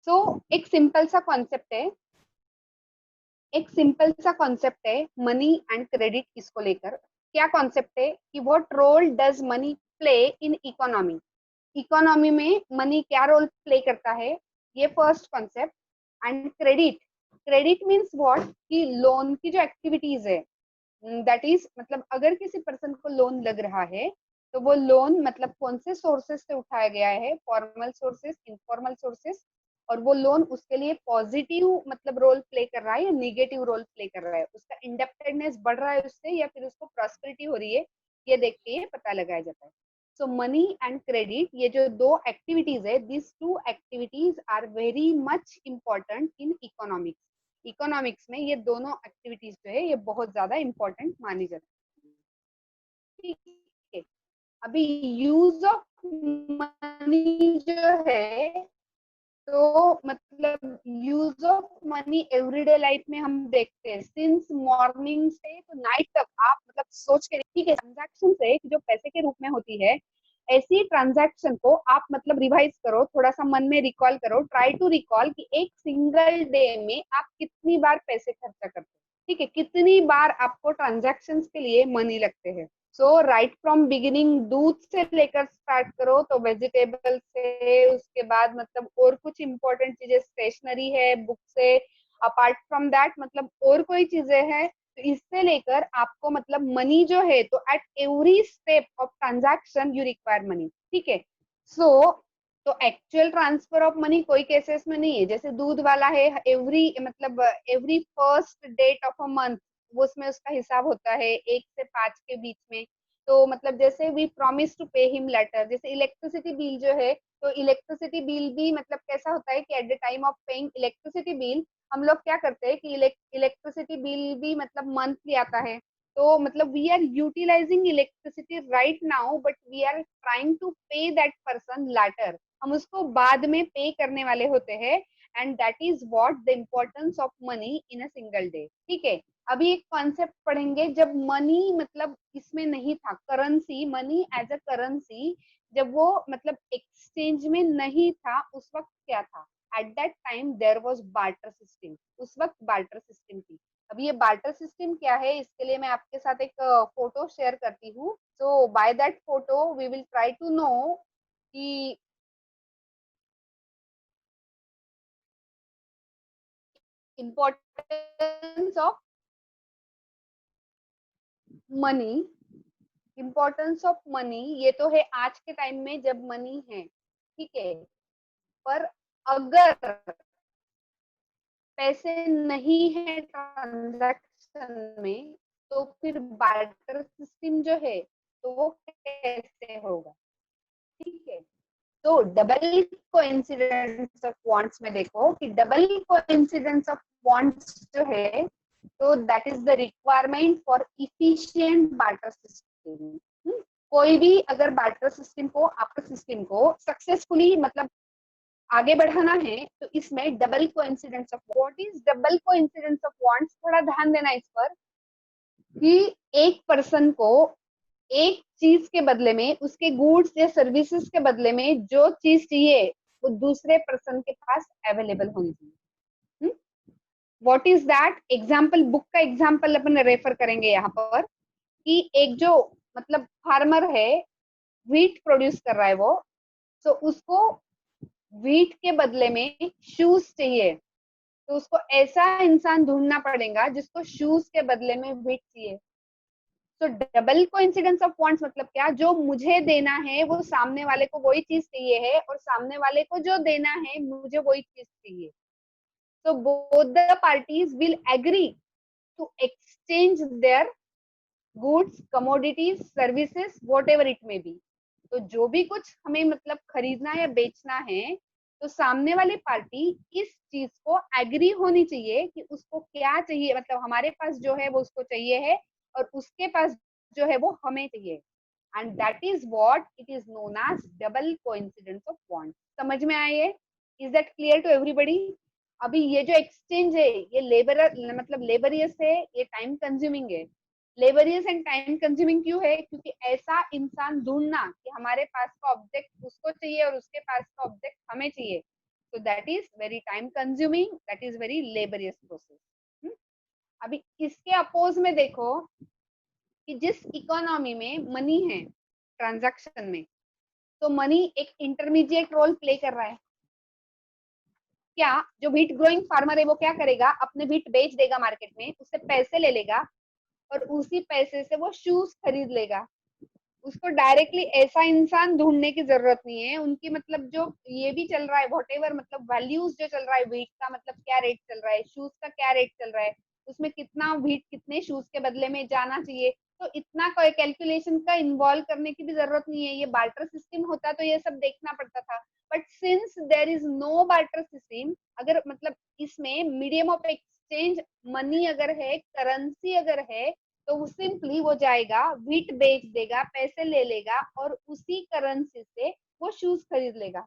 एक सिंपल सा कॉन्सेप्ट है, मनी एंड क्रेडिट। इसको लेकर क्या कॉन्सेप्ट है कि what role does money play in economy, economy में मनी क्या रोल प्ले करता है, ये first concept. And credit, credit means what, कि लोन की जो एक्टिविटीज है, दैट इज मतलब अगर किसी पर्सन को लोन लग रहा है तो वो लोन मतलब कौन से सोर्सेस से उठाया गया है, फॉर्मल सोर्सेस, इनफॉर्मल सोर्सेस, और वो लोन उसके लिए पॉजिटिव मतलब रोल प्ले कर रहा है या निगेटिव रोल प्ले कर रहा है, उसका इंडेप्टेडनेस बढ़ रहा है उससे या फिर उसको प्रॉस्पेरिटी हो रही है, ये देख के ये पता लगाया जाता है। सो मनी एंड क्रेडिट, ये जो दो एक्टिविटीज है, this two activities are very much important in economics. Economics में ये दोनों एक्टिविटीज जो है ये बहुत ज्यादा इंपॉर्टेंट मानी जाती है। ठीक है, अभी यूज ऑफ मनी जो है, तो मतलब use of money everyday life में हम देखते हैं सिंस मॉर्निंग से तो नाइट तक। आप मतलब सोच के, ठीक है, ट्रांजैक्शन है जो पैसे के रूप में होती है, ऐसी ट्रांजैक्शन को आप मतलब रिवाइज करो, थोड़ा सा मन में रिकॉल करो, ट्राई टू रिकॉल कि एक सिंगल डे में आप कितनी बार पैसे खर्चा करते हो, ठीक है, कितनी बार आपको ट्रांजैक्शन के लिए मनी लगते हैं। सो राइट फ्रॉम बिगिनिंग, दूध से लेकर स्टार्ट करो तो वेजिटेबल से, उसके बाद मतलब और कुछ इंपॉर्टेंट चीजें, स्टेशनरी है, बुक से, अपार्ट फ्रॉम दैट मतलब और कोई चीजें हैं, तो इससे लेकर आपको मतलब मनी जो है, तो at every step of transaction you require money, ठीक है। सो तो एक्चुअल ट्रांसफर ऑफ मनी कोई केसेस में नहीं है, जैसे दूध वाला है, एवरी मतलब every first date of a month वो उसमें उसका हिसाब होता है 1 से 5 के बीच में। तो मतलब जैसे we promise to pay him later, जैसे इलेक्ट्रिसिटी बिल जो है, तो इलेक्ट्रिसिटी बिल भी मतलब कैसा होता है कि eight the time of paying electricity bill हम लोग क्या करते हैं कि इलेक्ट्रिसिटी बिल भी मतलब मंथली आता है। तो मतलब we are utilizing electricity right now but we are trying to pay that person later, हम उसको बाद में पे करने वाले होते हैं। And that is what the importance of money in a single day, ठीक है। अभी एक कॉन्सेप्ट पढ़ेंगे, जब मनी मतलब इसमें नहीं था, currency, money as a currency, जब वो मतलब एक्सचेंज में नहीं था उस वक्त क्या था। At that time there was barter system, उस वक्त बार्टर सिस्टम थी। अब ये बार्टर सिस्टम क्या है, इसके लिए मैं आपके साथ एक फोटो शेयर करती हूँ। So by that photo we will try to know कि importance of money, importance of money, ये तो है आज के टाइम में जब मनी है, ठीक है, पर अगर पैसे नहीं है ट्रांजैक्शन में तो फिर बार्टर सिस्टम जो है तो वो कैसे होगा, ठीक है। तो डबल कोइंसिडेंस ऑफ वांट्स में देखो कि डबल कोइंसिडेंस ऑफ वांट्स जो है, तो that is the requirement for efficient barter system. कोई भी अगर बार्टर सिस्टम को, आपके सिस्टम को सक्सेसफुली मतलब आगे बढ़ाना है, तो इसमें double coincidence of, what is double coincidence of wants, थोड़ा ध्यान देना इस पर, कि एक पर्सन को एक चीज के बदले में, उसके गुड्स या सर्विसेज के बदले में जो चीज चाहिए वो दूसरे पर्सन के पास अवेलेबल होनी चाहिए। What is that example, book का एग्जाम्पल अपन रेफर करेंगे यहाँ पर, कि एक जो मतलब फार्मर है, व्हीट प्रोड्यूस कर रहा है वो, तो उसको व्हीट के बदले में शूज चाहिए, तो उसको ऐसा इंसान ढूंढना पड़ेगा जिसको शूज के बदले में व्हीट चाहिए। तो डबल कोइंसिडेंस ऑफ वांट्स मतलब क्या, जो मुझे देना है वो सामने वाले को वही चीज चाहिए है, और सामने वाले को जो देना है मुझे वही चीज चाहिए। So both the parties will agree to exchange their goods, commodities, services, whatever it may be. तो जो भी कुछ हमें मतलब खरीदना या बेचना है, तो सामने वाली पार्टी इस चीज को एग्री होनी चाहिए कि उसको क्या चाहिए, मतलब हमारे पास जो है वो उसको चाहिए है, और उसके पास जो है वो हमें चाहिए। And that is what it is known as double coincidence of want. समझ में आए? Is that clear to everybody? अभी ये जो एक्सचेंज है ये लेबर मतलब लेबरियस है, ये टाइम कंज्यूमिंग है। लेबरियस एंड टाइम कंज्यूमिंग क्यों है? क्योंकि ऐसा इंसान ढूंढना कि हमारे पास का ऑब्जेक्ट उसको चाहिए और उसके पास का ऑब्जेक्ट हमें चाहिए, So that is very time consuming, that is very laborious process. अभी इसके अपोज में देखो कि जिस इकोनॉमी में मनी है ट्रांजैक्शन में, तो मनी एक इंटरमीडिएट रोल प्ले कर रहा है। क्या जो व्हीट ग्रोइंग फार्मर है वो क्या करेगा, अपने व्हीट बेच देगा मार्केट में, उससे पैसे ले लेगा और उसी पैसे से वो शूज खरीद लेगा। उसको डायरेक्टली ऐसा इंसान ढूंढने की जरूरत नहीं है। उनकी मतलब जो ये भी चल रहा है व्हाटएवर, मतलब वैल्यूज जो चल रहा है, व्हीट का मतलब क्या रेट चल रहा है, शूज का क्या रेट चल रहा है, उसमें कितना व्हीट कितने शूज के बदले में जाना चाहिए, तो इतना कोई कैलकुलेशन का इन्वॉल्व करने की भी जरूरत नहीं है। ये बार्टर सिस्टम होता तो ये सब देखना पड़ता था, but since there is no barter system, अगर मतलब इसमें मीडियम ऑफ एक्सचेंज मनी अगर है, करेंसी अगर है, तो वो सिंपली वो जाएगा, व्हीट बेच देगा, पैसे ले लेगा और उसी करेंसी से वो शूज खरीद लेगा।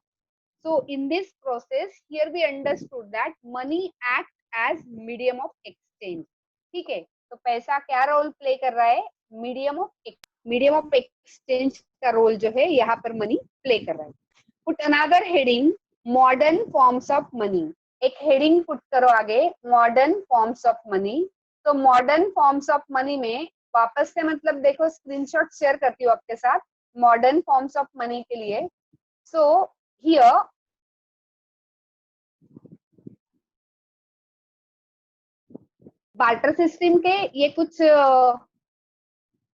So in this process here we understood that money act as medium of exchange. ठीक है, तो पैसा क्या रोल प्ले कर रहा है, मीडियम ऑफ एक्सचेंज का रोल जो है यहाँ पर मनी प्ले कर रहा है। Put another heading, modern forms of money. एक हेडिंग पुट करो आगे, मॉडर्न फॉर्म्स ऑफ मनी। तो मॉडर्न फॉर्म्स ऑफ मनी में वापस से मतलब देखो स्क्रीनशॉट शेयर करती हूँ आपके साथ मॉडर्न फॉर्म्स ऑफ मनी के लिए। सो हियर बार्टर सिस्टम के ये कुछ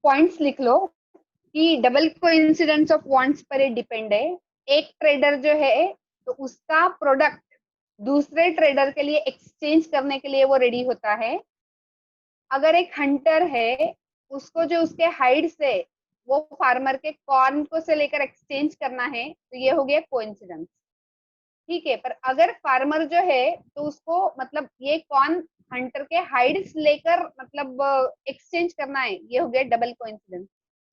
पॉइंट्स लिख लो कि डबल कोइंसिडेंस ऑफ वांट्स पर ये डिपेंड है। एक ट्रेडर जो है तो उसका प्रोडक्ट दूसरे ट्रेडर के लिए एक्सचेंज करने के लिए वो रेडी होता है। अगर एक हंटर है, उसको जो उसके हाइड से वो फार्मर के कॉर्न को से लेकर एक्सचेंज करना है, तो ये हो गया कोइंसिडेंस। ठीक है, पर अगर फार्मर जो है तो उसको मतलब ये कॉर्न हंटर के हाइड्स लेकर मतलब एक्सचेंज करना है, ये हो गया डबल कोइंसिडेंस।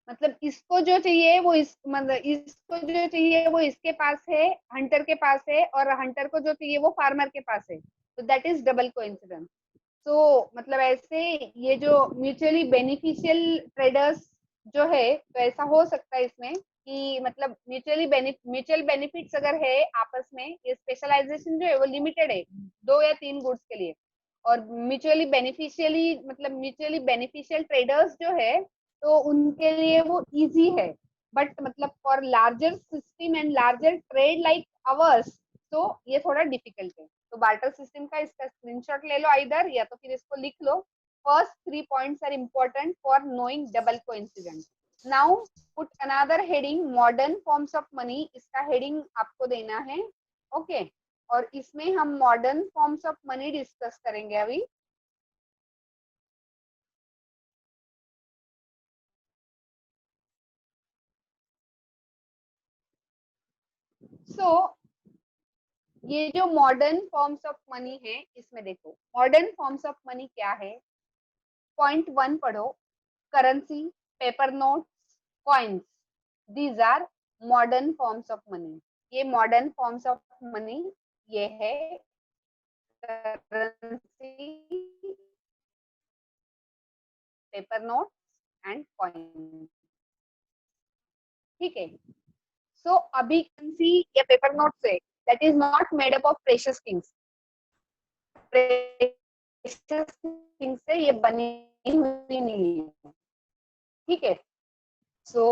मतलब इसको जो चाहिए वो इस मतलब इसको जो चाहिए वो इसके पास है, हंटर के पास है, और हंटर को जो चाहिए वो फार्मर के पास है, तो दैट इज डबल कोइंसिडेंस। तो मतलब ऐसे ये जो म्यूचुअली बेनिफिशियल ट्रेडर्स जो है, तो ऐसा हो सकता है इसमें कि मतलब म्यूचुअल बेनिफिट्स अगर है आपस में, ये स्पेशलाइजेशन जो है वो लिमिटेड है 2 या 3 गुड्स के लिए, और म्यूचुअली बेनिफिशियल ट्रेडर्स जो है तो उनके लिए वो इजी है। बट मतलब for larger system and larger trade like ours, तो ये थोड़ा डिफिकल्ट है। तो बार्टर सिस्टम का इसका स्क्रीनशॉट ले लो इधर, या तो फिर इसको लिख लो। First 3 points are important for knowing double coincidence. Now put another heading, modern forms of money, इसका हेडिंग आपको देना है। ओके और इसमें हम modern forms of money discuss करेंगे अभी। सो ये जो मॉडर्न फॉर्म्स ऑफ मनी है, इसमें देखो मॉडर्न फॉर्म्स ऑफ मनी क्या है। पॉइंट 1 पढ़ो, currency, paper notes, coins, these are modern forms of money. ये मॉडर्न फॉर्म्स ऑफ मनी ये है currency, paper notes and coin. ठीक है, सो अभी करेंसी या पेपर नोट से that is not made up of precious things, precious things से ये बनी हुई नहीं है। ठीक है, so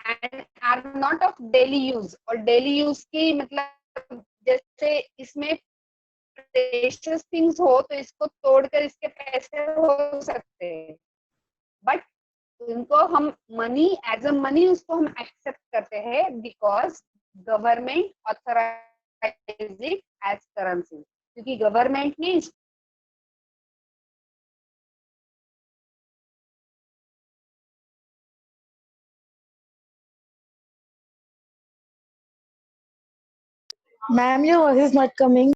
and are not of daily use, और डेली यूज की मतलब जैसे इसमें प्रेशियस थिंग्स हो तो इसको तोड़कर इसके पैसे हो सकते हैं, बट इनको हम मनी एज अ मनी उसको हम एक्सेप्ट करते हैं because government authorize it as currency, क्योंकि गवर्नमेंट ने Ma'am, your voice is not coming.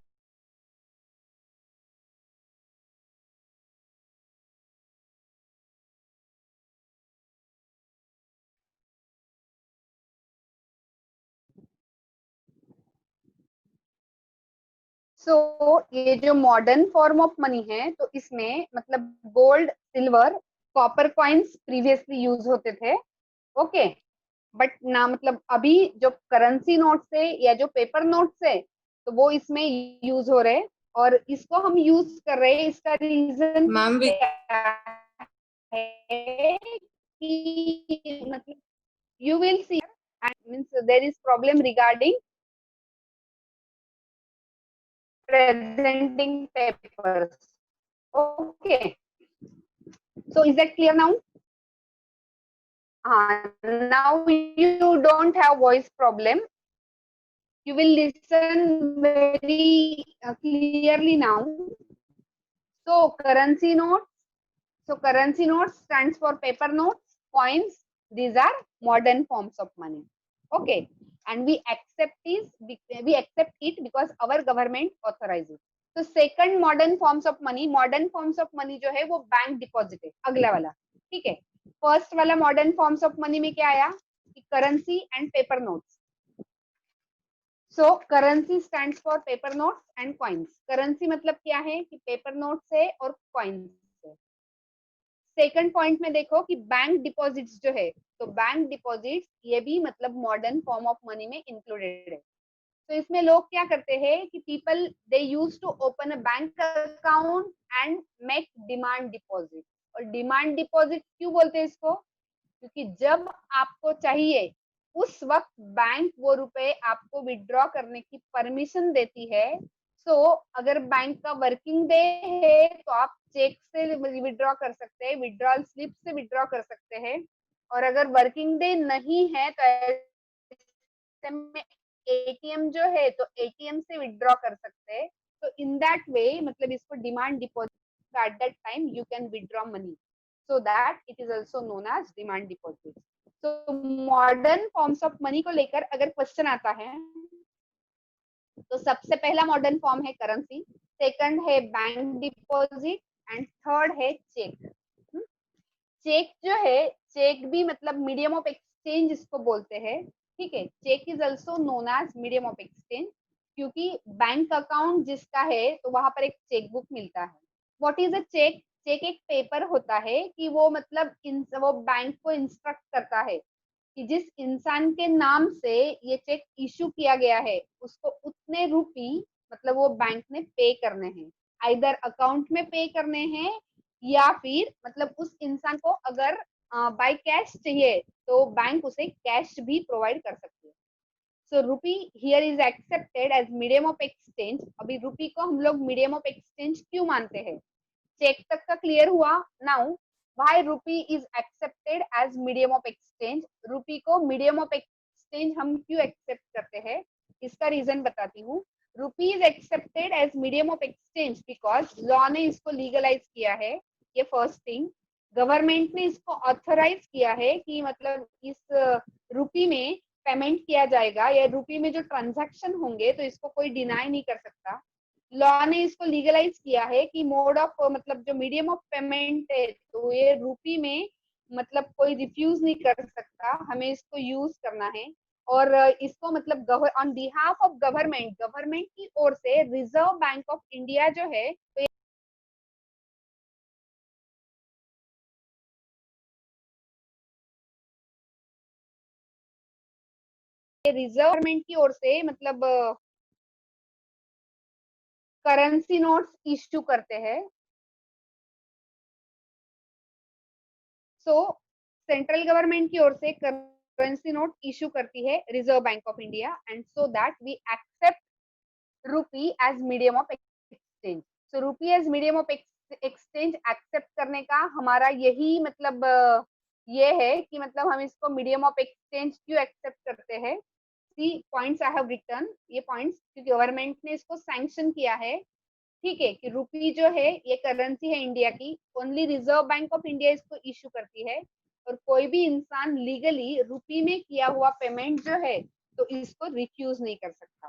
ये जो मॉडर्न फॉर्म ऑफ मनी है, तो इसमें मतलब gold, silver, copper coins previously use होते थे। ओके, बट ना मतलब अभी जो करेंसी नोट से या जो पेपर नोट से तो वो इसमें यूज हो रहे हैं और इसको हम यूज कर रहे हैं, इसका रीजन मैम क्या है कि मतलब you will see and means there is problem regarding presenting papers. Okay, so is that clear now? Now you don't have voice problem. You will listen very clearly now. So currency notes. So currency notes stands for paper notes, coins. These are modern forms of money. Okay, and we accept it because our government authorizes. तो second modern forms of money जो है वो bank deposit है, अगला वाला, ठीक है। First वाला मॉडर्न फॉर्म्स ऑफ मनी में क्या आया कि currency and paper notes. So currency stands for paper notes and coins. Currency मतलब क्या है कि पेपर नोट्स है और कॉइन्स है। सेकंड पॉइंट में देखो कि बैंक डिपॉजिट्स जो है, तो बैंक डिपॉजिट्स ये भी मतलब मॉडर्न फॉर्म ऑफ मनी में इंक्लूडेड है। तो इसमें लोग क्या करते हैं कि people they use to open a bank account and make demand deposit. और डिमांड डिपॉजिट क्यों बोलते हैं इसको, क्योंकि जब आपको चाहिए उस वक्त बैंक वो रुपए आपको विड्रॉ करने की परमिशन देती है। सो अगर बैंक का वर्किंग डे है तो आप चेक से विड्रॉ कर सकते हैं, विड्रॉल स्लिप से विड्रॉ कर सकते हैं। और अगर वर्किंग डे नहीं है तो ऐसे में एटीएम जो है तो एटीएम से विड्रॉ कर सकते हैं। तो इन दैट वे मतलब इसको demand deposit, eight that time you can withdraw money, so that it is also known as demand deposit. So modern forms of money को लेकर अगर क्वेश्चन आता है तो सबसे पहला मॉडर्न फॉर्म है करेंसी, सेकंड है बैंक डिपॉजिट एंड थर्ड है चेक। चेक जो है, चेक भी मतलब मीडियम ऑफ एक्सचेंज इसको बोलते हैं, ठीक है। Cheque is also known as medium of exchange, क्योंकि बैंक अकाउंट जिसका है तो वहां पर एक चेक बुक मिलता है। What is a cheque? Cheque एक पेपर होता है कि वो मतलब वो बैंक को इंस्ट्रक्ट करता है कि जिस इंसान के नाम से ये चेक इशू किया गया है उसको उतने रुपी मतलब वो बैंक ने पे करने हैं, आइदर अकाउंट में पे करने हैं या फिर मतलब उस इंसान को अगर बाय कैश चाहिए तो बैंक उसे कैश भी प्रोवाइड कर सकती है। So rupee here is accepted as medium of exchange. अभी रूपी को हम लोग मीडियम ऑफ एक्सचेंज क्यों मानते हैं? चेक तक का क्लियर हुआ। Now why rupee is accepted as medium of exchange? Rupee को मीडियम ऑफ एक्सचेंज हम क्यों एक्सेप्ट करते हैं, इसका रीजन बताती हूँ। Rupee is accepted as medium of exchange because law ने इसको लीगलाइज किया है। ये फर्स्ट थिंग, गवर्नमेंट ने इसको ऑथराइज किया है कि मतलब इस रूपी में पेमेंट किया जाएगा या रूपी में जो ट्रांजैक्शन होंगे तो इसको कोई डिनाई नहीं कर सकता। लॉ ने इसको लीगलाइज किया है कि मोड ऑफ मतलब जो मीडियम ऑफ पेमेंट है तो ये रूपी में मतलब कोई रिफ्यूज नहीं कर सकता, हमें इसको यूज करना है। और इसको मतलब ऑन बिहाफ ऑफ गवर्नमेंट की ओर से रिजर्व बैंक ऑफ इंडिया जो है तो ये रिजर्व गवर्नमेंट की ओर से मतलब करेंसी नोट्स इश्यू करते हैं। सो सेंट्रल गवर्नमेंट की ओर से करेंसी नोट इशू करती है Reserve Bank of India and so that we accept rupee as medium of exchange. So rupee as medium of exchange accept करने का हमारा यही मतलब ये है कि मतलब हम इसको मीडियम ऑफ एक्सचेंज क्यों एक्सेप्ट करते हैं। सी पॉइंट्स आई हैव रिटर्न, ये पॉइंट्स क्योंकि गवर्नमेंट ने इसको सैंक्शन किया है, ठीक है, कि रुपी जो है ये करेंसी है इंडिया की, only reserve Bank of India इसको इशू करती है और कोई भी इंसान लीगली रुपी में किया हुआ पेमेंट जो है तो इसको रिफ्यूज नहीं कर सकता,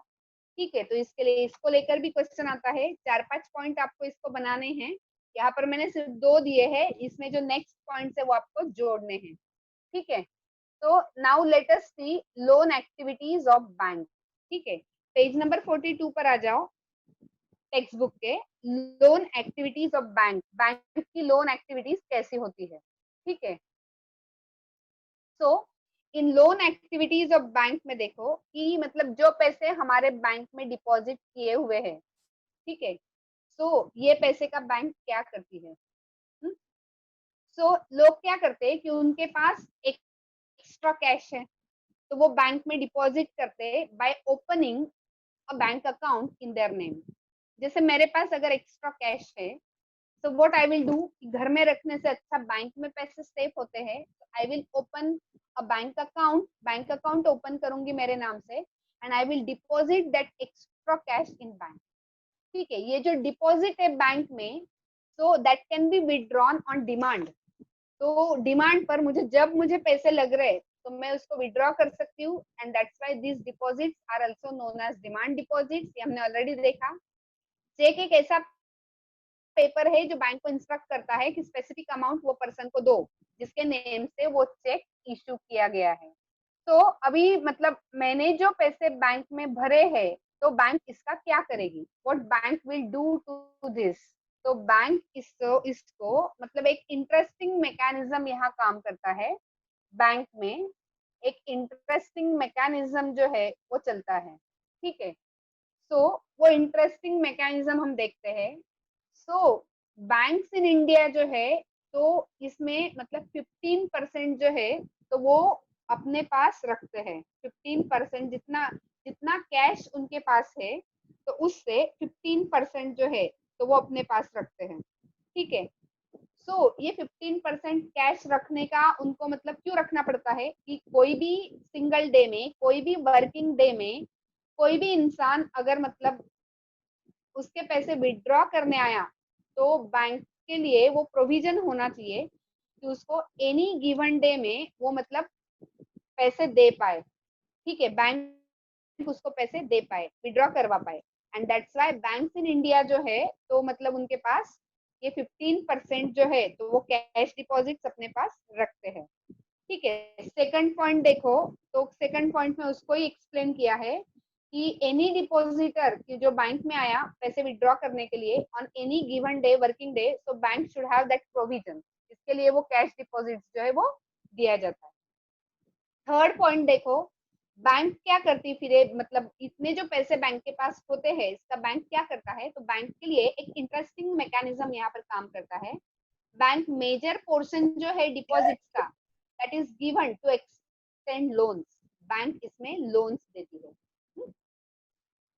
ठीक है। तो इसके लिए इसको लेकर भी क्वेश्चन आता है। 4-5 पॉइंट आपको इसको बनाने हैं, यहाँ पर मैंने सिर्फ 2 दिए हैं, इसमें जो नेक्स्ट पॉइंट है वो आपको जोड़ने हैं, ठीक है। तो now let us see loan activities of bank, ठीक है। पेज नंबर 42 पर आ जाओ टेक्स्ट बुक के। Loan activities of bank, bank की लोन एक्टिविटीज कैसी होती है, ठीक है। So in loan activities of bank में देखो कि मतलब जो पैसे हमारे बैंक में डिपॉजिट किए हुए हैं, ठीक है, सो ये पैसे का बैंक क्या करती है। सो लोग क्या करते हैं कि उनके पास एक एक्स्ट्रा कैश है, तो वो बैंक में डिपॉजिट करते हैं by opening a bank account in their name. जैसे मेरे पास अगर एक्स्ट्रा कैश है, so what I will do, घर में रखने से अच्छा बैंक में पैसे सेफ होते हैं, I will open a bank account open करूंगी मेरे नाम से, and I will deposit that extra cash in bank. ठीक है, ये जो डिपॉजिट है बैंक में, so that can be withdrawn on demand. तो डिमांड पर मुझे जब मुझे पैसे लग रहे तो मैं उसको विड्रॉ कर सकती हूँ, and that's why this deposits are also known as demand deposits. ये हमने ऑलरेडी देखा। चेक एक ऐसा पेपर है जो बैंक को इंस्ट्रक्ट करता है कि स्पेसिफिक अमाउंट वो पर्सन को दो जिसके नेम से वो चेक इश्यू किया गया है। तो अभी मतलब मैंने जो पैसे बैंक में भरे हैं, तो बैंक इसका क्या करेगी, what bank will do to this. तो बैंक इसको मतलब एक इंटरेस्टिंग मैकेनिज्म यहाँ काम करता है। बैंक में एक इंटरेस्टिंग मैकेनिज्म जो है वो चलता है, ठीक है। सो वो इंटरेस्टिंग मैकेनिज्म हम देखते हैं। सो बैंक्स इन इंडिया जो है, तो इसमें मतलब 15% जो है तो वो अपने पास रखते हैं। 15% जितना जितना कैश उनके पास है, तो उससे 15% जो है तो वो अपने पास रखते हैं, ठीक है। सो ये 15% कैश रखने का उनको मतलब क्यों रखना पड़ता है कि कोई भी सिंगल डे में, कोई भी वर्किंग डे में, कोई भी इंसान अगर मतलब उसके पैसे विड्रॉ करने आया, तो बैंक के लिए वो प्रोविजन होना चाहिए कि उसको एनी गिवन डे में वो मतलब पैसे दे पाए, ठीक है, बैंक उसको पैसे दे पाए, विड्रॉ करवा पाए। And that's why banks in India जो है तो मतलब उनके पास ये 15% जो है तो वो कैश डिपॉजिट्स अपने पास रखते हैं, ठीक है। सेकंड पॉइंट देखो, तो सेकंड पॉइंट में उसको ही एक्सप्लेन किया है कि एनी डिपॉजिटर की जो बैंक में आया पैसे विड्रॉ करने के लिए on any given day working day, so bank should have that provision, इसके लिए वो कैश डिपॉजिट जो है वो दिया जाता है। थर्ड पॉइंट देखो, बैंक क्या करती फिर मतलब इतने जो पैसे बैंक के पास होते हैं इसका बैंक क्या करता है, तो बैंक के लिए एक इंटरेस्टिंग मैकेनिज्म यहाँ पर काम करता है। बैंक मेजर पोर्शन जो है डिपॉजिट्स का that is given to extend loans, bank इसमें लोन्स देती है।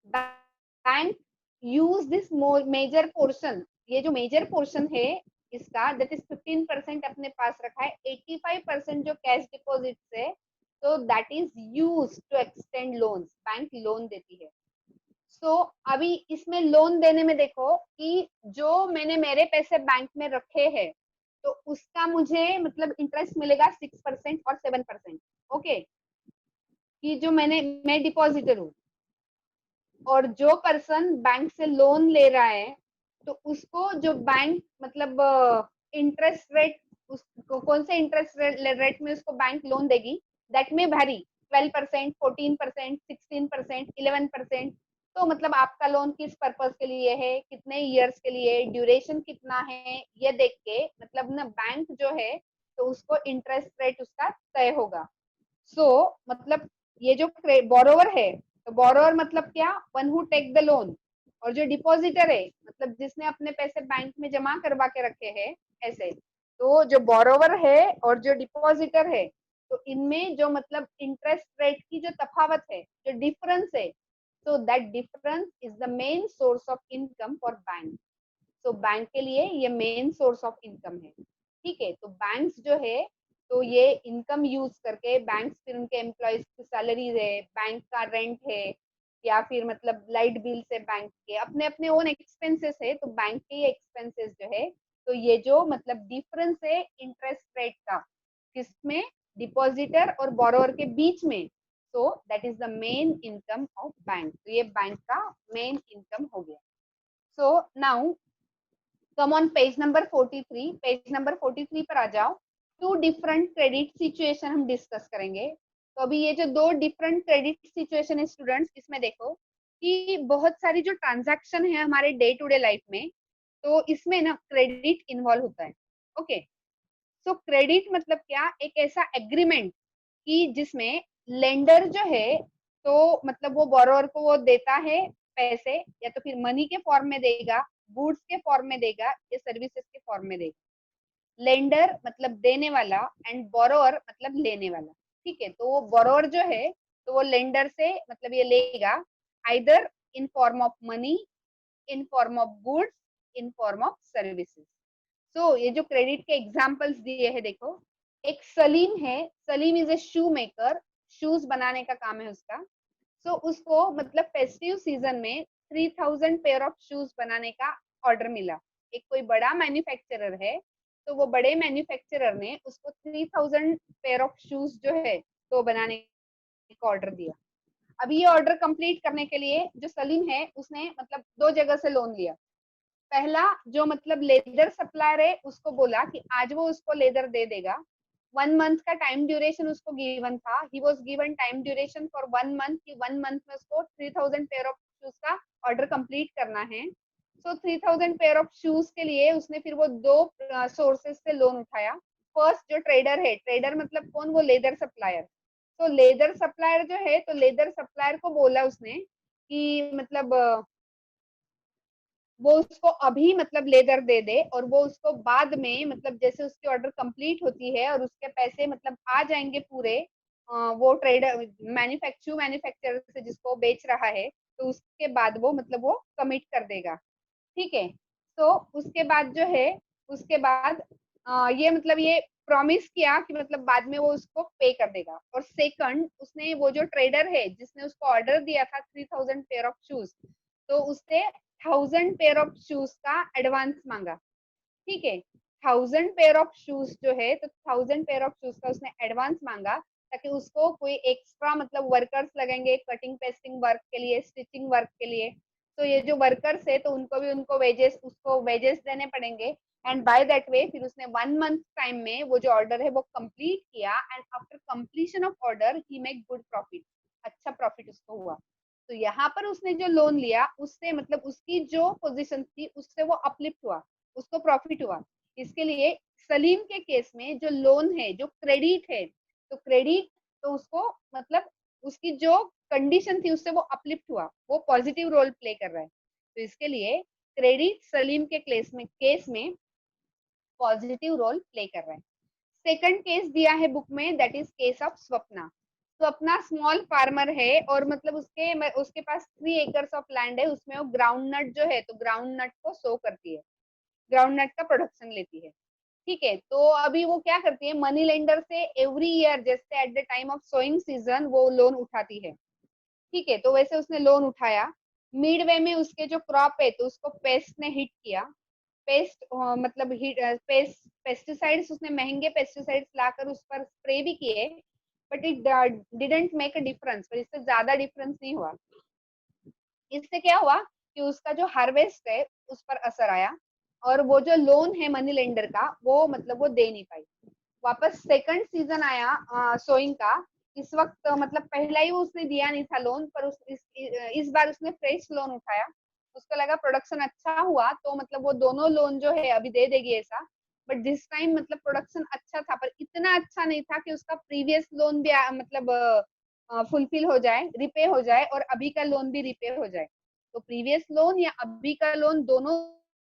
Bank use this major portion, ये जो मेजर पोर्शन है इसका दैट इज 15% अपने पास रखा है, 85% जो कैश डिपॉजिट है तो that is use to extend loans, bank loan देती है। सो अभी इसमें लोन देने में देखो कि जो मैंने मेरे पैसे बैंक में रखे हैं तो उसका मुझे मतलब इंटरेस्ट मिलेगा 6% और 7%, ओके, कि जो मैं डिपॉजिटर हूँ, और जो पर्सन बैंक से लोन ले रहा है तो उसको जो बैंक मतलब इंटरेस्ट रेट, उसको कौन से इंटरेस्ट रेट में उसको बैंक लोन देगी, दैट में वैरी 12%, 14%, 16%, 11%। तो मतलब आपका लोन किस पर्पस के लिए है, कितने ईयर्स के लिए, ड्यूरेशन कितना है, ये देख के मतलब ना बैंक जो है तो उसको इंटरेस्ट रेट उसका तय होगा। सो मतलब ये जो बोरोवर है, तो बोरोवर मतलब क्या, one who take the loan, और जो डिपॉजिटर है मतलब जिसने अपने पैसे बैंक में जमा करवा के रखे हैं ऐसे। तो जो बोरोवर है और जो डिपॉजिटर है, तो इनमें जो मतलब इंटरेस्ट रेट की जो तफावत है, जो डिफरेंस है, so that difference is the main source of income for bank। तो बैंक के लिए ये मेन सोर्स ऑफ इनकम है, ठीक है। तो बैंक्स जो है तो ये इनकम यूज करके बैंक्स फिर उनके एम्प्लॉयज की सैलरीज है, बैंक का रेंट है, या फिर मतलब लाइट बिल से बैंक के अपने अपने ओन एक्सपेंसेस है, तो बैंक के एक्सपेंसेस जो है तो ये जो मतलब डिफरेंस है इंटरेस्ट रेट का किसमें, डिपॉजिटर और बोरोवर के बीच में, सो that is the main income of bank. तो ये बैंक का मेन इनकम हो गया। So now come on page number 43, page number 43 पर आ जाओ। टू डिफरेंट क्रेडिट सिचुएशन हम डिस्कस करेंगे। तो अभी ये जो दो डिफरेंट क्रेडिट सिचुएशन है स्टूडेंट्स, इसमें देखो कि बहुत सारी जो ट्रांजैक्शन है हमारे डे टू डे लाइफ में, तो इसमें ना क्रेडिट इन्वॉल्व होता है, ओके। सो क्रेडिट मतलब क्या, एक ऐसा एग्रीमेंट कि जिसमें लेंडर जो है तो मतलब वो बोरोअर को वो देता है पैसे, या तो फिर मनी के फॉर्म में देगा, गुड्स के फॉर्म में देगा, या सर्विसेज के फॉर्म में देगा। लेंडर मतलब देने वाला एंड बोरोअर मतलब लेने वाला। ठीक है, तो वो बोरोअर जो है तो वो लेंडर से मतलब ये लेगा either in form of money, in form of goods, in form of services. So ये जो क्रेडिट के एग्जांपल्स दिए हैं देखो, एक सलीम है, Salim is a shoe maker, shoes बनाने का काम है उसका। सो उसको मतलब फेस्टिव सीजन में 3000 पेयर ऑफ शूज बनाने का ऑर्डर मिला। एक कोई बड़ा मैन्युफैक्चरर है, तो वो बड़े मैन्युफैक्चरर ने उसको 3000 पेयर ऑफ शूज जो है तो बनाने का ऑर्डर दिया। अभी ये ऑर्डर कंप्लीट करने के लिए जो सलीम है उसने मतलब दो जगह से लोन लिया। पहला जो मतलब लेदर सप्लायर है उसको बोला कि आज वो उसको लेदर दे देगा। 1 मंथ का टाइम ड्यूरेशन उसको गिवन था, he was given time duration for 1 month कि 1 मंथ में उसको 3000 पेयर ऑफ शूज का ऑर्डर कंप्लीट करना है। सो 3000 पेयर ऑफ शूज के लिए उसने फिर वो दो सोर्सेज से लोन उठाया। फर्स्ट जो ट्रेडर है, ट्रेडर मतलब कौन, वो लेदर सप्लायर। तो लेदर सप्लायर जो है तो लेदर सप्लायर को बोला उसने कि मतलब वो उसको अभी मतलब लेदर दे दे, और वो उसको बाद में मतलब जैसे उसकी ऑर्डर कंप्लीट होती है और उसके पैसे मतलब आ जाएंगे पूरे, वो ट्रेडर मैन्युफैक्चरर से जिसको बेच रहा है, तो उसके बाद वो मतलब वो कमिट कर देगा। ठीक है, तो उसके बाद जो है, उसके बाद ये मतलब ये प्रॉमिस किया कि मतलब बाद में वो उसको पे कर देगा। और सेकंड, उसने वो जो ट्रेडर है जिसने उसको ऑर्डर दिया था 3000 पेयर ऑफ शूज, तो उससे 1000 पेयर ऑफ शूज का एडवांस मांगा। ठीक है, 1000 पेयर ऑफ शूज जो है तो 1000 पेयर ऑफ शूज का उसने एडवांस मांगा, ताकि उसको कोई एक्स्ट्रा मतलब वर्कर्स लगेंगे कटिंग पेस्टिंग वर्क के लिए, स्टिचिंग वर्क के लिए। तो ये जो वर्कर्स है तो उनको भी उनको वेजेस, उसको वेजेस देने पड़ेंगे। एंड बाय दैट वे फिर उसने 1 मंथ टाइम में वो जो ऑर्डर है वो कंप्लीट किया, and after completion of order he make good profit, अच्छा प्रॉफिट उसको हुआ। तो यहाँ पर उसने जो लोन लिया उससे मतलब उसकी जो पोजीशन थी उससे वो अपलिफ्ट हुआ, उसको प्रॉफिट हुआ। इसके लिए सलीम के केस में जो लोन है, जो क्रेडिट है, तो क्रेडिट तो उसको मतलब उसकी जो कंडीशन थी उससे वो अपलिफ्ट हुआ, वो पॉजिटिव रोल प्ले कर रहा है। तो इसके लिए क्रेडिट सलीम के केस में पॉजिटिव रोल प्ले कर रहा है। सेकंड केस दिया है बुक में, that is case of Swapna. Swapna small farmer है और मतलब उसके पास 3 एकर्स ऑफ लैंड है, उसमें वो ग्राउंड नट जो है तो ग्राउंड नट को सो करती है, ग्राउंड नट का प्रोडक्शन लेती है। ठीक है, तो अभी वो क्या करती है, मनी लेंडर से एवरी ईयर जैसे at the time of sowing season वो लोन उठाती है। ठीक है, तो वैसे उसने लोन उठाया। मिड वे में उसके जो क्रॉप है तो उसको पेस्ट ने हिट किया। पेस्ट मतलब हिट पेस्ट पेस्टिसाइड्स, उसने महंगे पेस्टिसाइड्स लाकर उस पर स्प्रे भी किए, but it didn't make a difference, पर इससे ज्यादा डिफरेंस नहीं हुआ। इससे क्या हुआ कि उसका जो हार्वेस्ट है उस पर असर आया, और वो जो लोन है मनी लेंडर का वो मतलब वो दे नहीं पाई। वापस सेकंड सीजन आया सोइंग का। इस वक्त मतलब पहला ही वो उसने दिया नहीं था लोन, पर इस बार उसने फ्रेश लोन उठाया। उसको लगा प्रोडक्शन अच्छा हुआ तो मतलब वो दोनों लोन जो है अभी दे देगी ऐसा। बट दिस टाइम मतलब प्रोडक्शन अच्छा था, पर इतना अच्छा नहीं था कि उसका प्रीवियस लोन भी मतलब फुलफिल हो जाए, रिपे हो जाए, और अभी का लोन भी रिपे हो जाए। तो प्रीवियस लोन या अभी का लोन दोनों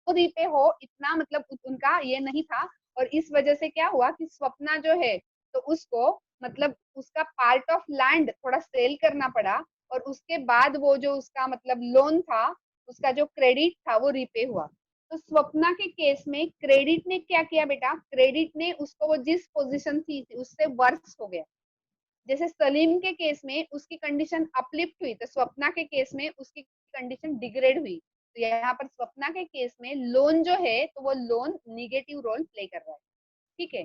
रिपे हो, इतना मतलब उनका ये नहीं था। और इस वजह से क्या हुआ कि स्वप्ना जो है तो उसको मतलब उसका पार्ट ऑफ लैंड थोड़ा सेल करना पड़ा, और उसके बाद वो जो उसका मतलब लोन था, उसका जो क्रेडिट था वो रिपे हुआ। तो स्वप्ना के केस में क्रेडिट ने क्या किया बेटा, क्रेडिट ने उसको वो जिस पोजीशन थी उससे वर्स हो गया। जैसे सलीम के केस में उसकी कंडीशन अपलिफ्ट हुई, तो स्वप्ना के केस में उसकी कंडीशन डिग्रेड हुई। तो यहाँ पर स्वप्ना के केस में लोन जो है तो वो लोन निगेटिव रोल प्ले कर रहा है। ठीक है,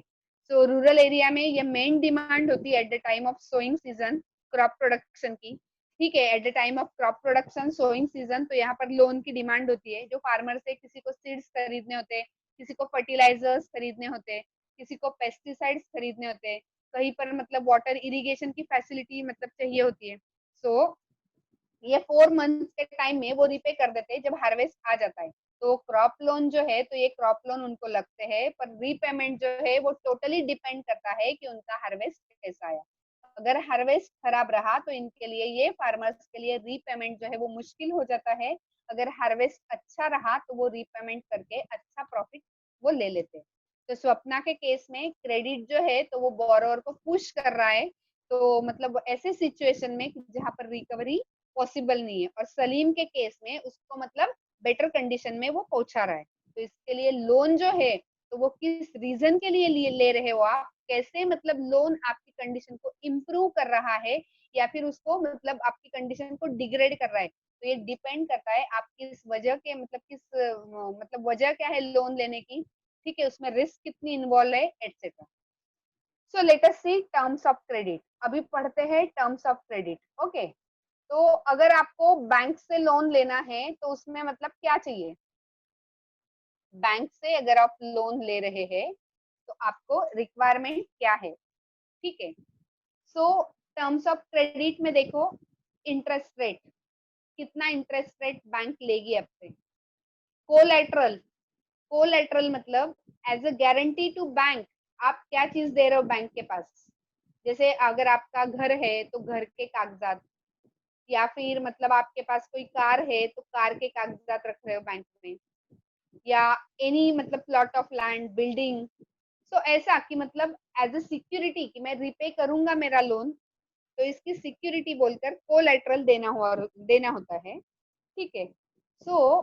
सो रूरल एरिया में ये मेन डिमांड होती है at the time of sowing season, crop production की। ठीक है, at the time of crop production sowing season तो यहाँ पर लोन की डिमांड होती है। जो फार्मर से किसी को सीड्स खरीदने होते हैं, किसी को फर्टिलाइजर्स खरीदने होते हैं, किसी को पेस्टिसाइड्स खरीदने होते हैं, कहीं पर मतलब वाटर इरिगेशन की फैसिलिटी मतलब चाहिए होती है। सो ये 4 मंथ के टाइम में वो रिपे कर देते हैं जब हार्वेस्ट आ जाता है। तो क्रॉप लोन जो है तो ये क्रॉप लोन उनको लगते हैं, पर रीपेमेंट जो है वो टोटली डिपेंड करता है कि उनका हार्वेस्ट कैसा आया। अगर हार्वेस्ट खराब रहा तो इनके लिए, ये फार्मर्स के लिए रीपेमेंट जो है वो मुश्किल हो जाता है। अगर हार्वेस्ट अच्छा रहा तो वो रीपेमेंट करके अच्छा प्रॉफिट वो ले लेते हैं। तो स्वप्ना के केस में क्रेडिट जो है तो वो बोरोवर को पुश कर रहा है, तो मतलब ऐसे सिचुएशन में जहां पर रिकवरी पॉसिबल नहीं है, और सलीम के केस में उसको मतलब बेटर कंडीशन में वो पहुंचा रहा है। तो इसके लिए लोन जो है तो वो किस रीजन के लिए ले रहे हो आप, कैसे मतलब लोन आपकी कंडीशन को इम्प्रूव कर रहा है या फिर उसको मतलब आपकी कंडीशन को डिग्रेड कर रहा है, तो ये डिपेंड करता है आप किस वजह के मतलब किस मतलब वजह क्या है लोन लेने की, ठीक है, उसमें रिस्क कितनी इन्वॉल्व है etcetera. So let us see terms of credit. अभी पढ़ते हैं टर्म्स ऑफ क्रेडिट। ओके, तो अगर आपको बैंक से लोन लेना है तो उसमें मतलब क्या चाहिए, बैंक से अगर आप लोन ले रहे हैं तो आपको रिक्वायरमेंट क्या है, ठीक है। सो टर्म्स ऑफ क्रेडिट में देखो, इंटरेस्ट रेट, कितना इंटरेस्ट रेट बैंक लेगी आपसे। कोलेटरल, कोलेटरल मतलब as a guarantee to bank, आप क्या चीज दे रहे हो बैंक के पास। जैसे अगर आपका घर है तो घर के कागजात, या फिर मतलब आपके पास कोई कार है तो कार के कागजात रख रहे हो बैंक में, या एनी मतलब प्लॉट ऑफ लैंड, बिल्डिंग। सो ऐसा कि मतलब एज अ सिक्योरिटी कि मैं रिपे करूंगा मेरा लोन, तो इसकी सिक्योरिटी बोलकर कोलेटरल देना होता है, ठीक है। सो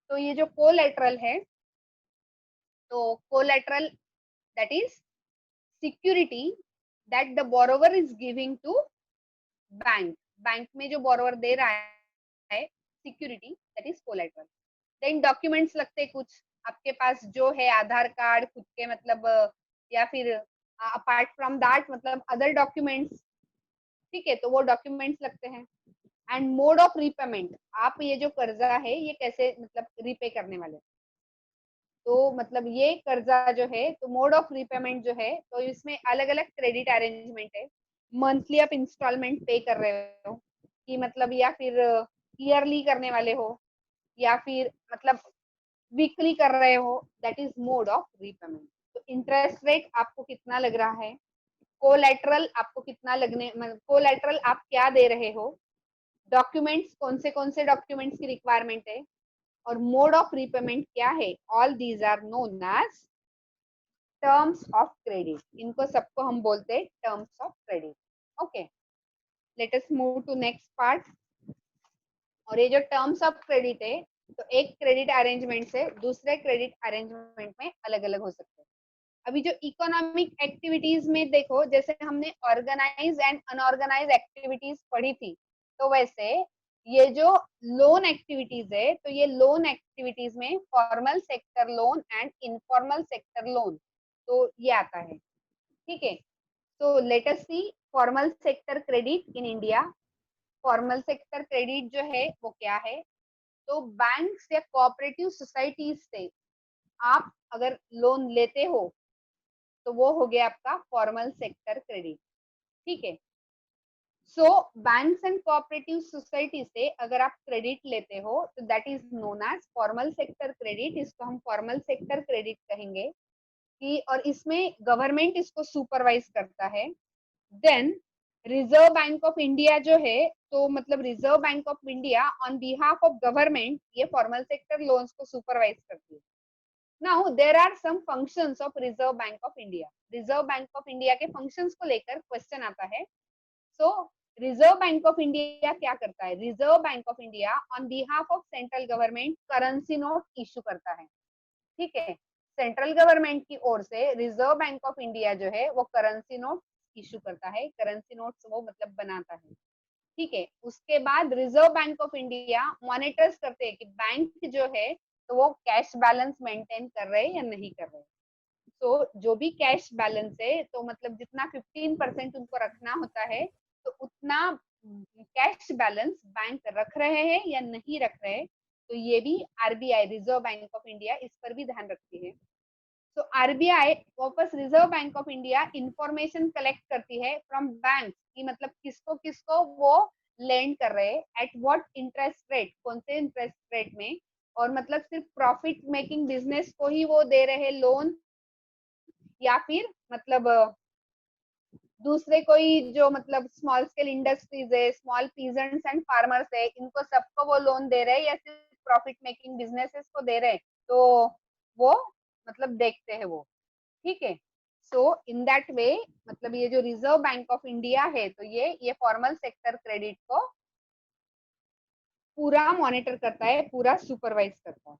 तो ये जो कोलेटरल है, तो collateral that is security that the borrower is giving to bank. Bank में जो बोरोवर दे रहा है security that is collateral. Then documents लगते कुछ आपके पास जो है, आधार कार्ड खुद के मतलब, या फिर अपार्ट फ्रॉम दैट मतलब अदर डॉक्यूमेंट्स, ठीक है, तो वो डॉक्यूमेंट्स लगते हैं। एंड मोड ऑफ रीपेमेंट, आप ये जो कर्जा है ये कैसे मतलब रीपे करने वाले, तो मतलब ये कर्जा जो है तो मोड ऑफ रीपेमेंट जो है तो इसमें अलग अलग क्रेडिट अरेंजमेंट है। मंथली आप इंस्टॉलमेंट पे कर रहे हो कि मतलब, या फिर ईयरली करने वाले हो, या फिर मतलब वीकली कर रहे हो, that is mode of repayment. तो इंटरेस्ट रेट आपको कितना लग रहा है, कोलेटरल आपको कितना लगने, कोलेटरल आप क्या दे रहे हो, डॉक्यूमेंट्स कौन से डॉक्यूमेंट्स की रिक्वायरमेंट है, और मोड ऑफ रीपेमेंट क्या है, all these are known as terms of credit. इनको सबको हम बोलते हैं terms of credit. Okay, let us move to next part. और ये जो टर्म्स ऑफ क्रेडिट है तो एक क्रेडिट अरेंजमेंट से दूसरे क्रेडिट अरेंजमेंट में अलग अलग हो सकते हैं। अभी जो इकोनॉमिक एक्टिविटीज में देखो, जैसे हमने ऑर्गेनाइज एंड अनऑर्गेनाइज एक्टिविटीज पढ़ी थी, तो वैसे ये जो लोन एक्टिविटीज है तो ये लोन एक्टिविटीज में formal sector loan and informal sector loan, तो ये आता है, ठीक है। तो let us see formal sector credit in India. Formal sector credit जो है वो क्या है, तो बैंक्स या कोऑपरेटिव सोसाइटीज से आप अगर लोन लेते हो तो वो हो गया आपका फॉर्मल सेक्टर क्रेडिट, ठीक है। So banks and cooperative society से अगर आप क्रेडिट लेते हो तो that is known as formal sector credit, इसको हम फॉर्मल सेक्टर क्रेडिट कहेंगे कि, और इसमें गवर्नमेंट इसको सुपरवाइज करता है। Then Reserve Bank of India जो है, तो मतलब Reserve Bank of India on behalf of government ये फॉर्मल सेक्टर लोन्स को सुपरवाइज करती है। Now there are some functions of Reserve Bank of India. Reserve Bank of India के functions को लेकर क्वेश्चन आता है। So Reserve Bank of India क्या करता है, Reserve Bank of India on behalf of central government currency note issue करता है, ठीक है। सेंट्रल गवर्नमेंट की ओर से रिजर्व बैंक ऑफ इंडिया जो है वो करेंसी नोट इशू करता है, करेंसी नोट्स वो मतलब बनाता है, ठीक है। उसके बाद reserve Bank of India monitors करते हैं कि बैंक जो है तो वो कैश बैलेंस मेंटेन कर रहे हैं या नहीं कर रहे। तो जो भी कैश बैलेंस है तो मतलब जितना 15% उनको रखना होता है, तो उतना कैश बैलेंस बैंक रख रहे हैं या नहीं रख रहे, तो ये भी RBI reserve Bank of India इस पर भी ध्यान रखती है। तो आरबीआई वापस reserve Bank of India information collect करती है फ्रॉम बैंक कि मतलब किसको किसको वो लेंड कर रहे हैं, एट व्हाट इंटरेस्ट रेट, कौन से इंटरेस्ट रेट में, और मतलब सिर्फ प्रॉफिट मेकिंग बिजनेस को ही वो दे रहे लोन, या फिर मतलब दूसरे कोई जो मतलब स्मॉल स्केल इंडस्ट्रीज है, स्मॉल पीजेंट्स एंड फार्मर्स है, इनको सबको वो लोन दे रहे हैं या सिर्फ प्रॉफिट मेकिंग बिजनेसेस को दे रहे हैं, तो वो मतलब देखते हैं वो, ठीक है। सो इन दैट वे मतलब ये जो रिजर्व बैंक ऑफ इंडिया है, तो ये फॉर्मल सेक्टर क्रेडिट को पूरा मॉनिटर करता है, पूरा सुपरवाइज करता है।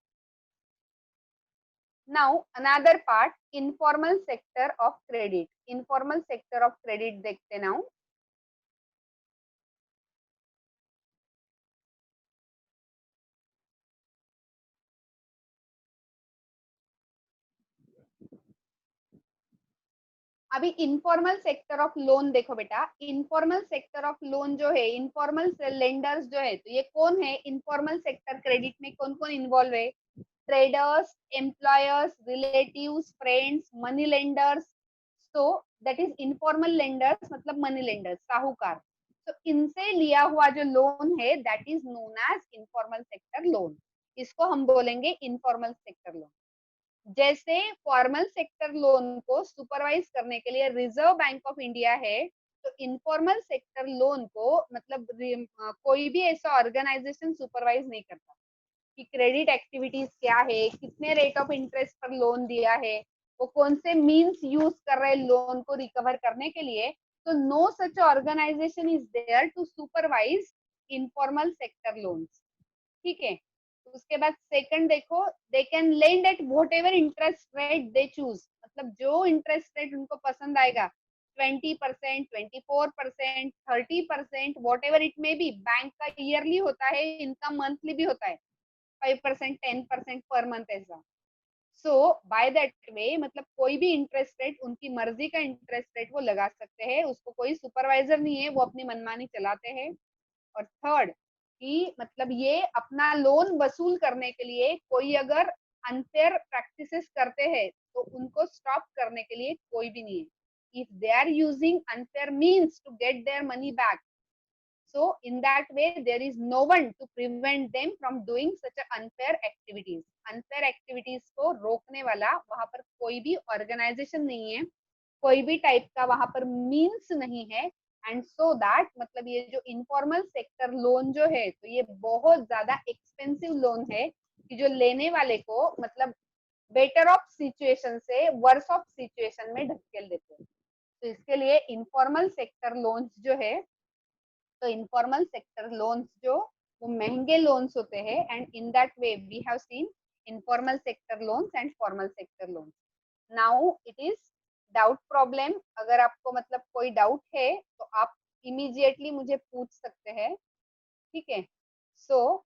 Now another part, informal sector of credit. Informal sector of credit देखते नाउ। अभी इनफॉर्मल सेक्टर ऑफ लोन देखो बेटा, इनफॉर्मल सेक्टर ऑफ लोन जो है, इनफॉर्मल लेंडर्स जो है, तो ये कौन है? इनफॉर्मल सेक्टर क्रेडिट में कौन कौन इन्वॉल्व है? Traders, employers, relatives, friends, money lenders. So that is informal lenders, मतलब मनी लेंडर्स, साहूकार। तो इनसे लिया हुआ जो लोन है that is known as informal sector loan. इसको हम बोलेंगे इनफॉर्मल सेक्टर लोन। जैसे फॉर्मल सेक्टर लोन को सुपरवाइज करने के लिए रिजर्व बैंक ऑफ इंडिया है, तो इनफॉर्मल सेक्टर लोन को मतलब कोई भी ऐसा ऑर्गेनाइजेशन सुपरवाइज नहीं करता कि क्रेडिट एक्टिविटीज क्या है, कितने रेट ऑफ इंटरेस्ट पर लोन दिया है, वो कौन से मीन्स यूज कर रहे हैं लोन को रिकवर करने के लिए। तो no such organization is there to supervise informal sector loans, ठीक है। उसके बाद सेकंड देखो, they can lend at whatever interest rate they choose, मतलब जो इंटरेस्ट रेट उनको पसंद आएगा, 20%, 24%, 30%, what ever it may be. Bank का ईयरली होता है, इनका मंथली भी होता है, 5%, 10% पर मंथ ऐसा। सो बाय दैट वे मतलब कोई भी इंटरेस्ट रेट, उनकी मर्जी का इंटरेस्ट रेट वो लगा सकते हैं, उसको कोई सुपरवाइजर नहीं है, वो अपनी मनमानी चलाते हैं। और थर्ड कि मतलब ये अपना लोन वसूल करने के लिए कोई अगर अनफेयर प्रैक्टिसेस करते हैं, तो उनको स्टॉप करने के लिए कोई भी नहीं है। If they are using unfair means to get their money back, so in that way there is no one to prevent them from doing such a unfair activities. unfair activities को रोकने वाला वहां पर कोई भी ऑर्गेनाइजेशन नहीं है, कोई भी टाइप का वहां पर मीन्स नहीं है। एंड सो दैट मतलब ये जो इनफॉर्मल सेक्टर लोन जो है, तो ये बहुत ज्यादा एक्सपेंसिव लोन है कि जो लेने वाले को मतलब बेटर ऑफ सिचुएशन से वर्स ऑफ सिचुएशन में ढकेल देते हैं। तो इसके लिए इनफॉर्मल सेक्टर लोन्स जो है, तो इनफॉर्मल सेक्टर लोन्स जो वो महंगे लोन्स होते हैं, and in that way we have seen informal sector loans and formal sector loans. Now it is doubt problem. अगर आपको मतलब कोई डाउट है तो आप इमीडिएटली मुझे पूछ सकते हैं, ठीक है। सो